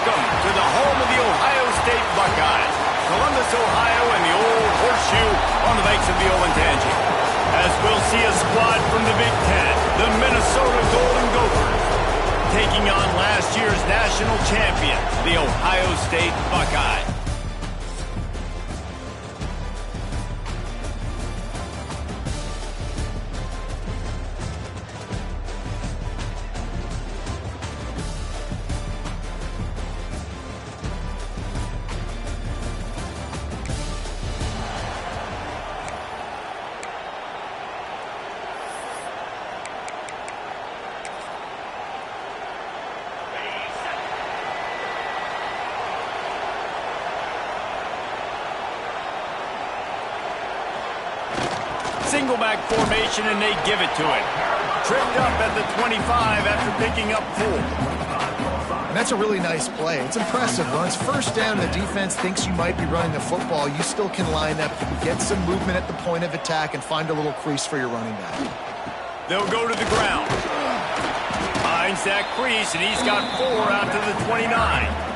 Welcome to the home of the Ohio State Buckeyes, Columbus, Ohio, and the old horseshoe on the banks of the Olentangy. As we'll see a squad from the Big Ten, the Minnesota Golden Gophers, taking on last year's national champions, the Ohio State Buckeyes. Single back formation, and they give it to him. Tripped up at the 25 after picking up 4. And that's a really nice play. It's impressive. When it's first down and the defense thinks you might be running the football, you still can line up, get some movement at the point of attack, and find a little crease for your running back. They'll go to the ground. Finds that crease, and he's got 4 out to the 29.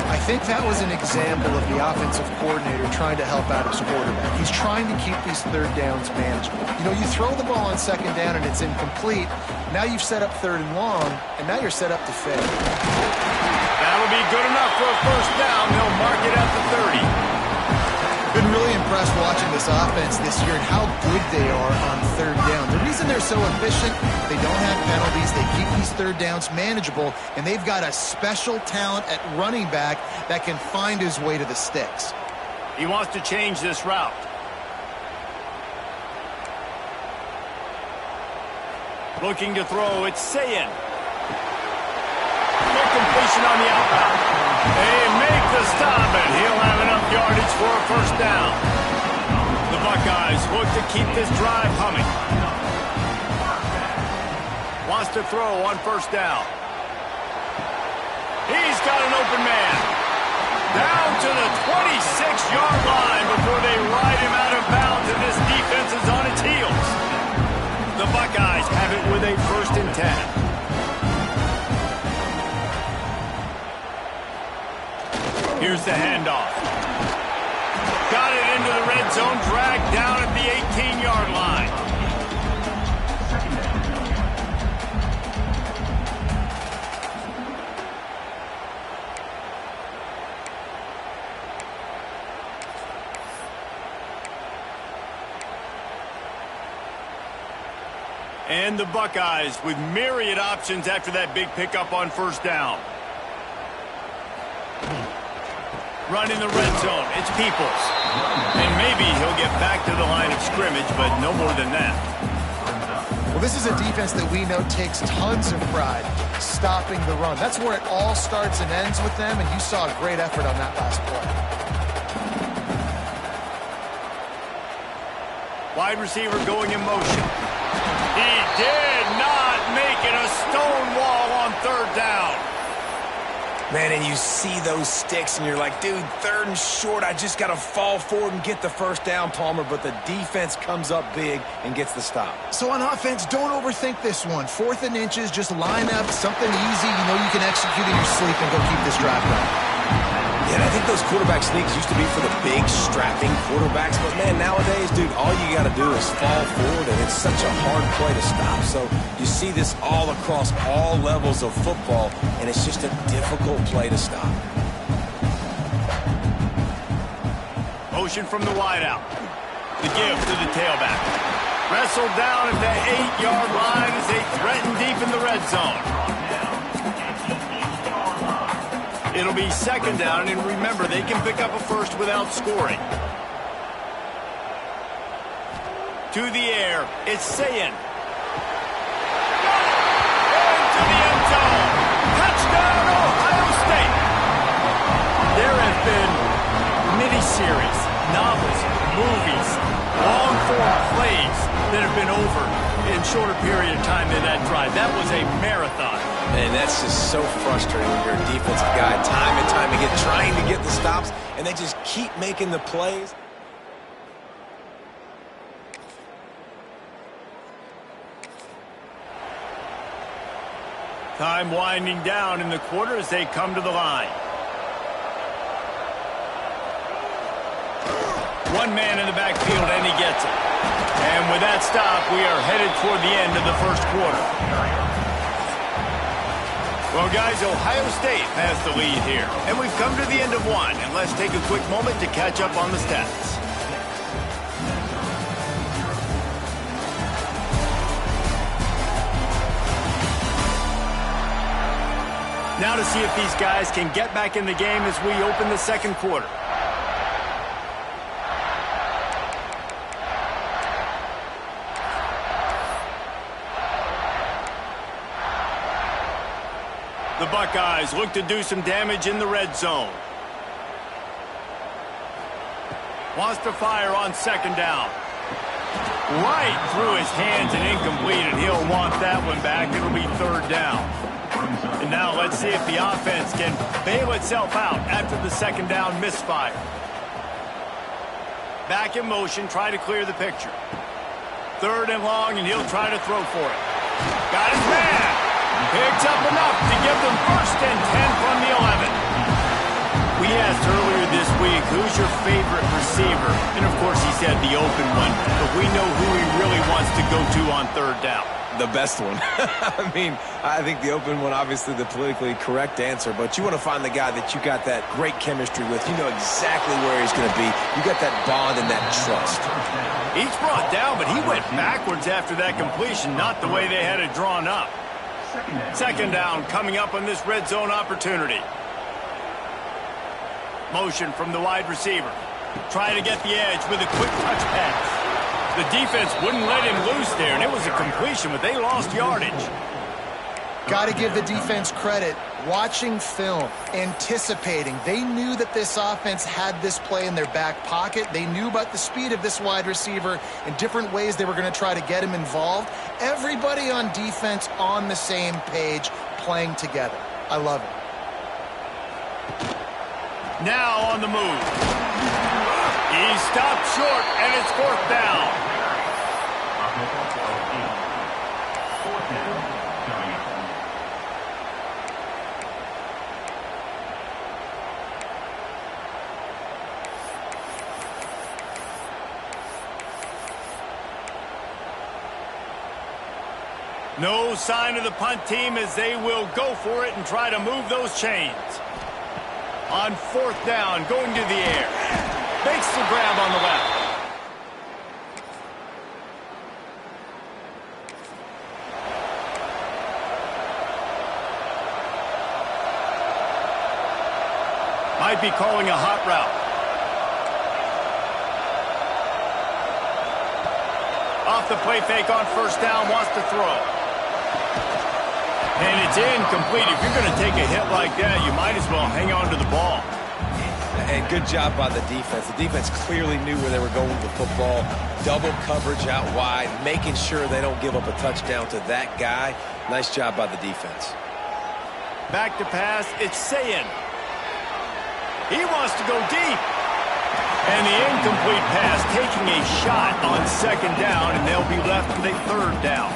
I think that was an example of the offensive coordinator trying to help out his quarterback. He's trying to keep these third downs manageable. You know, you throw the ball on second down and it's incomplete. Now you've set up third and long, and now you're set up to fail. That'll be good enough for a first down. They'll mark it at the 30. Been really impressed watching this offense this year and how good they are on third down. The reason they're so efficient, they don't have penalties, they keep these third downs manageable, and they've got a special talent at running back that can find his way to the sticks. He wants to change this route. Looking to throw, it's Sayin. Good completion on the outbound. They make the stop, and he'll have enough yardage for a first down. The Buckeyes look to keep this drive humming. Wants to throw on first down. He's got an open man. Down to the 26-yard line before they ride him out of bounds, and this defense is on its heels. The Buckeyes have it with a 1st and 10. Here's the handoff. Got it into the red zone, dragged down at the 18-yard line. And the Buckeyes with myriad options after that big pickup on first down. Run in the red zone. It's Peoples. And maybe he'll get back to the line of scrimmage, but no more than that. Well, this is a defense that we know takes tons of pride stopping the run. That's where it all starts and ends with them, and you saw a great effort on that last play. Wide receiver going in motion. He did not make it a stone wall on third down. Man, and you see those sticks, and you're like, dude, 3rd and short, I just got to fall forward and get the first down, Palmer, but the defense comes up big and gets the stop. So on offense, don't overthink this one. 4th and inches, just line up something easy you know you can execute in your sleep and go keep this drive going. Yeah, and I think those quarterback sneaks used to be for the big, strapping quarterbacks, but man, nowadays, dude, all you got to do is fall forward, and it's such a hard play to stop. So you see this all across all levels of football, and it's just a difficult play to stop. Motion from the wideout. The give to the tailback. Wrestled down at the 8-yard line as they threaten deep in the red zone. It'll be 2nd down, and remember, they can pick up a first without scoring. To the air, it's Sayin. Into the end zone. Touchdown, Ohio State. There have been miniseries, novels, movies, long-form plays that have been over in shorter period of time than that drive. That was a marathon. And that's just so frustrating when you're a defensive guy, time and time again, trying to get the stops, and they just keep making the plays. Time winding down in the quarter as they come to the line. One man in the backfield, and he gets it. And with that stop, we are headed toward the end of the first quarter. Well, guys, Ohio State has the lead here. And we've come to the end of one. And let's take a quick moment to catch up on the stats. Now to see if these guys can get back in the game as we open the second quarter. The Buckeyes look to do some damage in the red zone. Wants to fire on second down. Right through his hands and incomplete, and he'll want that one back. It'll be third down. And now let's see if the offense can bail itself out after the second down misfire. Back in motion, try to clear the picture. Third and long, and he'll try to throw for it. Got his man. Picks up enough to give them first and 10 from the 11. We asked earlier this week, who's your favorite receiver? And, of course, he said the open one. But we know who he really wants to go to on third down. The best one. I mean, I think the open one, obviously the politically correct answer, but you want to find the guy that you got that great chemistry with. You know exactly where he's going to be. You got that bond and that trust. He's brought down, but he went backwards after that completion, not the way they had it drawn up. Second down coming up on this red zone opportunity. Motion from the wide receiver. Trying to get the edge with a quick touch pass. The defense wouldn't let him loose there, and it was a completion, but they lost yardage. Got to give the defense credit. Watching film, anticipating. They knew that this offense had this play in their back pocket. They knew about the speed of this wide receiver and different ways they were going to try to get him involved. Everybody on defense on the same page, playing together. I love it. Now on the move. He stopped short, and it's fourth down. No sign of the punt team as they will go for it and try to move those chains. On fourth down, going to the air. Makes the grab on the left. Might be calling a hot route. Off the play fake on first down, wants to throw. And it's incomplete. If you're going to take a hit like that, you might as well hang on to the ball. And good job by the defense. The defense clearly knew where they were going with the football. Double coverage out wide, making sure they don't give up a touchdown to that guy. Nice job by the defense. Back to pass, it's Sayin. He wants to go deep. And the incomplete pass taking a shot on second down, and they'll be left with a third down.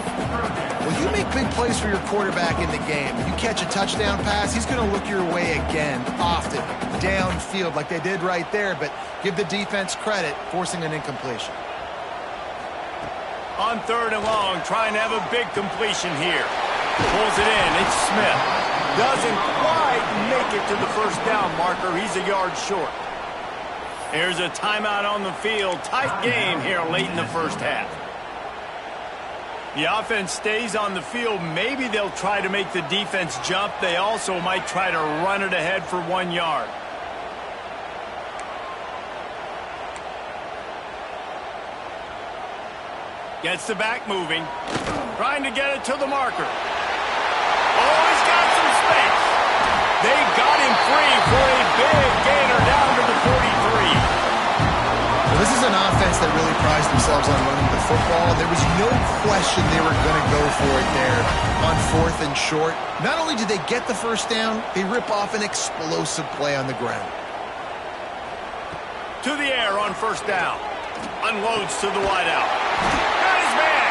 When you make big plays for your quarterback in the game, you catch a touchdown pass, he's going to look your way again, often, downfield like they did right there, but give the defense credit, forcing an incompletion. On third and long, trying to have a big completion here. Pulls it in, it's Smith. Doesn't quite make it to the first down marker. He's a yard short. Here's a timeout on the field. Tight game here late in the first half. The offense stays on the field. Maybe they'll try to make the defense jump. They also might try to run it ahead for 1 yard. Gets the back moving. Trying to get it to the marker. Oh, he's got some space. They got him free for a big gainer down to the 43. Well, this is an offense that really prides themselves on running the football. There was no question they were going to go for it there on fourth and short. Not only did they get the first down, they rip off an explosive play on the ground. To the air on first down. Unloads to the wideout. Got his man.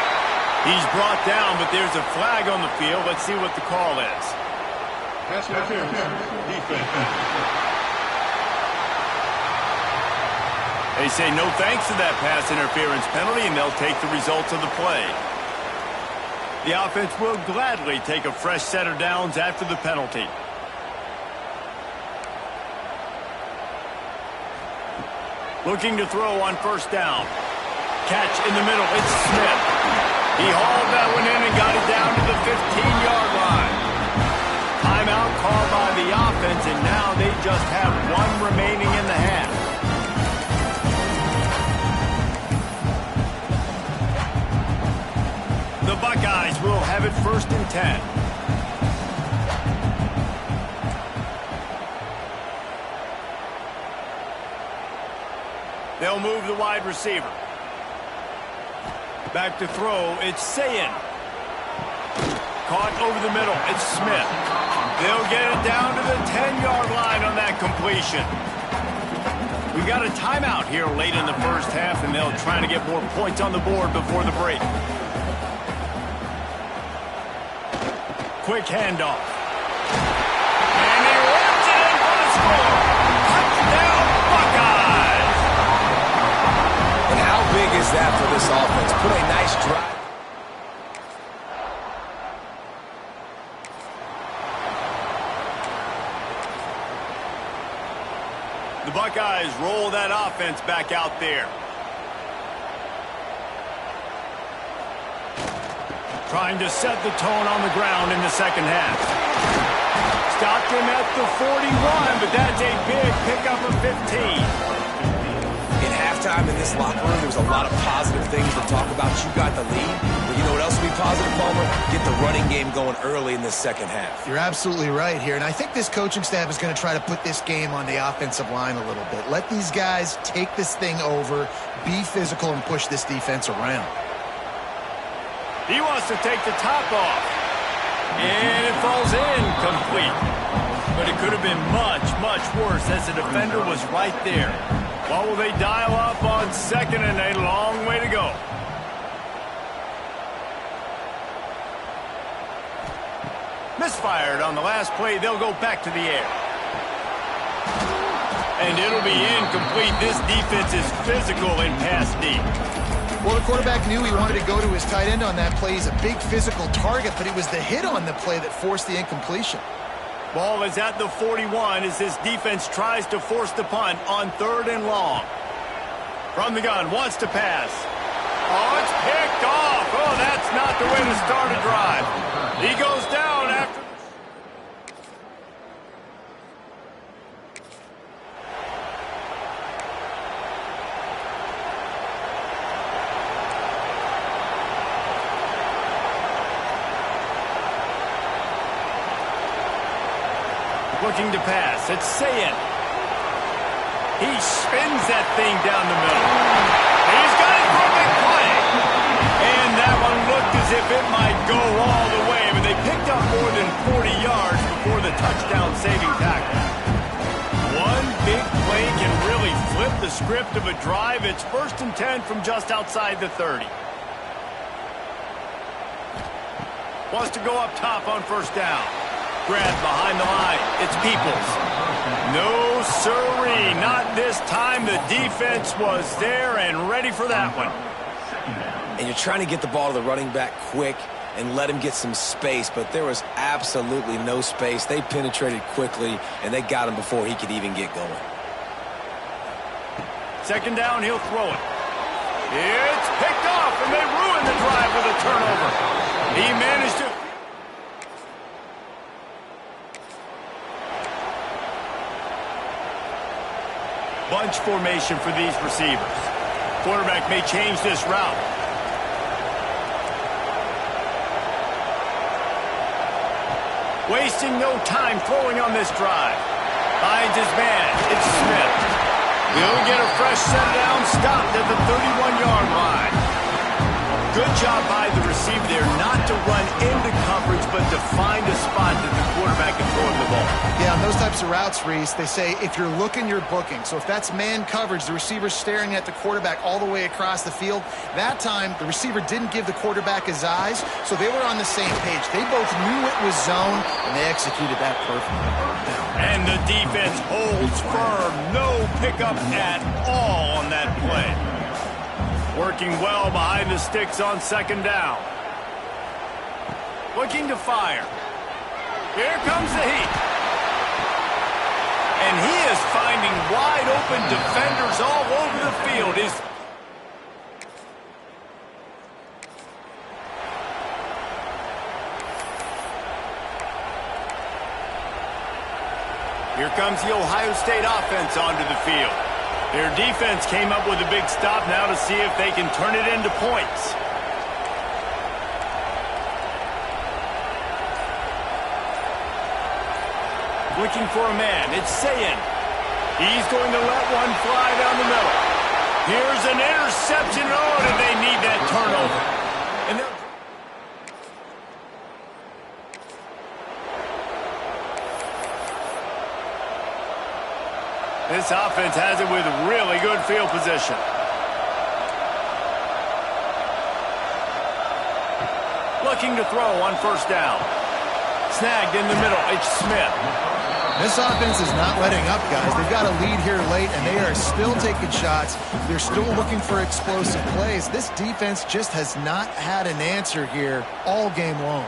He's brought down, but there's a flag on the field. Let's see what the call is. Pass interference. Defense. They say no thanks to that pass interference penalty, and they'll take the results of the play. The offense will gladly take a fresh set of downs after the penalty. Looking to throw on first down. Catch in the middle. It's Smith. He hauled that one in and got it down to the 15-yard line. Timeout called by the offense, and now they just have one remaining in the half. The Buckeyes will have it 1st and 10. They'll move the wide receiver. Back to throw, it's Sayin. Caught over the middle, it's Smith. They'll get it down to the 10-yard line on that completion. We got a timeout here late in the first half, and they'll try to get more points on the board before the break. Quick handoff. And he rips it in for the score. Touchdown, Buckeyes! And how big is that for this offense? Put a nice drive. The Buckeyes roll that offense back out there. Trying to set the tone on the ground in the second half. Stopped him at the 41, but that's a big pickup of 15. In halftime in this locker room, there was a lot of positive things to talk about. You got the lead. But you know what else would be positive, Palmer? Get the running game going early in this second half. You're absolutely right here, and I think this coaching staff is going to try to put this game on the offensive line a little bit. Let these guys take this thing over, be physical, and push this defense around. He wants to take the top off. And it falls incomplete. But it could have been much, much worse as the defender was right there. What will they dial up on 2nd and a long way to go? Misfired on the last play. They'll go back to the air. And it'll be incomplete. This defense is physical in pass deep. Well, the quarterback knew he wanted to go to his tight end on that play. He's a big physical target, but it was the hit on the play that forced the incompletion. Ball is at the 41 as this defense tries to force the punt on 3rd and long. From the gun, wants to pass. Oh, it's picked off. Oh, that's not the way to start a drive. He goes down after. Looking to pass. It's Sayin. He spins that thing down the middle. He's got it for a big play. And that one looked as if it might go all the way, but they picked up more than 40 yards before the touchdown-saving tackle. One big play can really flip the script of a drive. It's 1st and 10 from just outside the 30. Wants to go up top on first down. Grab behind the line. It's Peoples. No siree, not this time. The defense was there and ready for that one. And you're trying to get the ball to the running back quick and let him get some space, but there was absolutely no space. They penetrated quickly, and they got him before he could even get going. 2nd down, he'll throw it. It's picked off, and they ruined the drive with a turnover. He managed to... Bunch formation for these receivers. Quarterback may change this route. Wasting no time throwing on this drive. Finds his man. It's Smith. He'll get a fresh set down, stopped at the 31-yard line. Good job by the receiver there not to run into coverage, but to find a spot that the quarterback can throw him the ball. Yeah, on those types of routes, Reese, they say if you're looking, you're booking. So if that's man coverage, the receiver's staring at the quarterback all the way across the field. That time, the receiver didn't give the quarterback his eyes, so they were on the same page. They both knew it was zone, and they executed that perfectly. And the defense holds firm. No pickup at all on that play. Working well behind the sticks on second down. Looking to fire. Here comes the heat. And he is finding wide open defenders all over the field. Here comes the Ohio State offense onto the field. Their defense came up with a big stop now to see if they can turn it into points. Looking for a man. It's Sayin. He's going to let one fly down the middle. Here's an interception. Oh, do they need that turnover? And this offense has it with really good field position. Looking to throw on first down. Snagged in the middle. It's Smith. This offense is not letting up, guys. They've got a lead here late, and they are still taking shots. They're still looking for explosive plays. This defense just has not had an answer here all game long.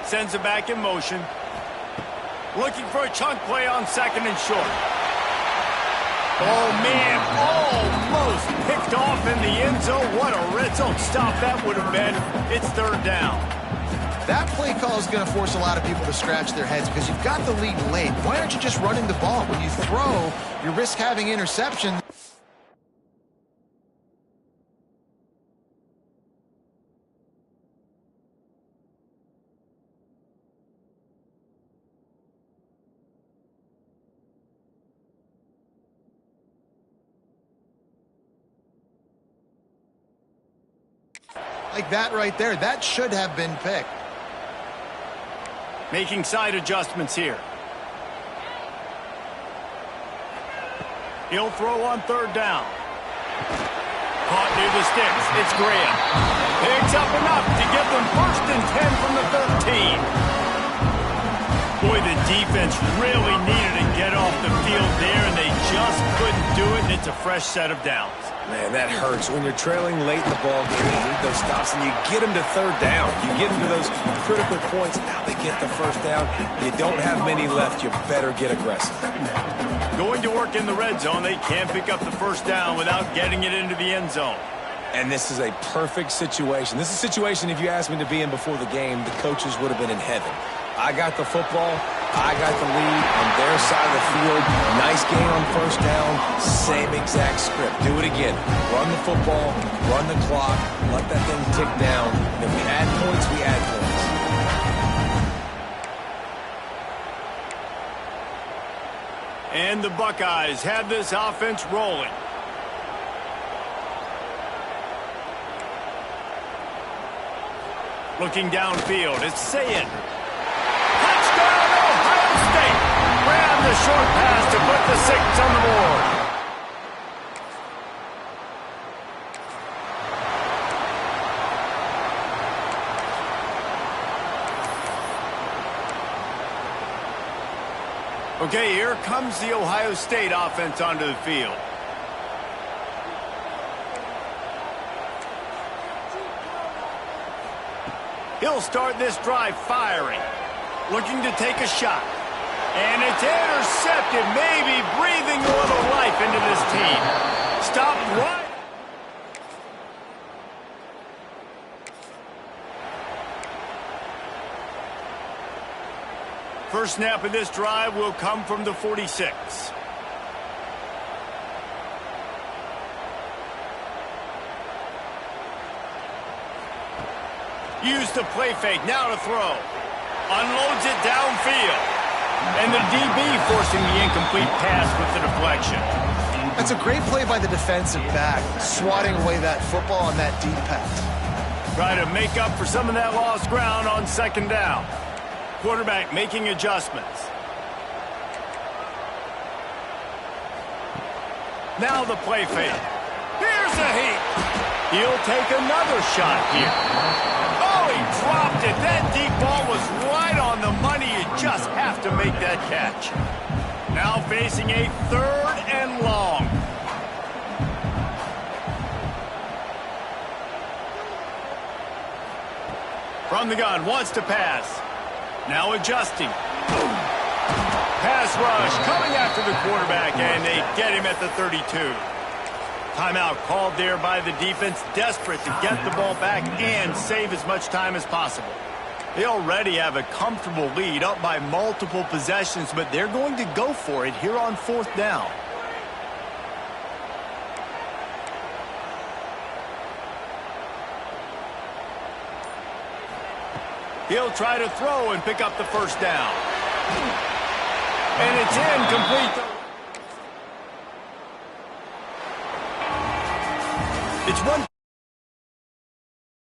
Sends it back in motion. Looking for a chunk play on second and short. Oh, man, almost picked off in the end zone. What a red zone stop that would have been. It's third down. That play call is going to force a lot of people to scratch their heads because you've got the lead late. Why aren't you just running the ball? When you throw, you risk having interception. Like that right there, that should have been picked. Making side adjustments here. He'll throw on third down. Caught near the sticks. It's Graham. Picks up enough to get them 1st and 10 from the 13. Boy, the defense really needed to get off the field there, and they just couldn't do it, and it's a fresh set of downs. Man, that hurts. When you're trailing late in the ball game, you need those stops, and you get them to third down. You get them to those critical points. Now they get the first down. You don't have many left. You better get aggressive. Going to work in the red zone. They can't pick up the first down without getting it into the end zone. And this is a perfect situation. This is a situation, if you asked me to be in before the game, the coaches would have been in heaven. I got the football. I got the lead on their side of the field. Nice gain on first down. Same exact script. Do it again. Run the football. Run the clock. Let that thing tick down. And if we add points, we add points. And the Buckeyes have this offense rolling. Looking downfield, it's Sayin. Touchdown, Ohio State! Ran the short pass to put the 6 on the board. Okay, here comes the Ohio State offense onto the field. He'll start this drive firing. Looking to take a shot. And it's intercepted, maybe breathing a little life into this team. Stop right. First snap of this drive will come from the 46. Use the play fake, now to throw. Unloads it downfield. And the DB forcing the incomplete pass with the deflection. That's a great play by the defensive back, swatting away that football on that deep pass. Try to make up for some of that lost ground on second down. quarterback making adjustments. Now the play fake. Here's a heat. He'll take another shot here. Oh, he dropped it. That deep ball was right on the money. You just have to make that catch. Now facing a 3rd and long. From the gun, wants to pass. Now adjusting. Pass rush coming after the quarterback, and they get him at the 32. Timeout called there by the defense, desperate to get the ball back and save as much time as possible. They already have a comfortable lead, up by multiple possessions, but they're going to go for it here on 4th down. He'll try to throw and pick up the 1st down. And it's incomplete. It's run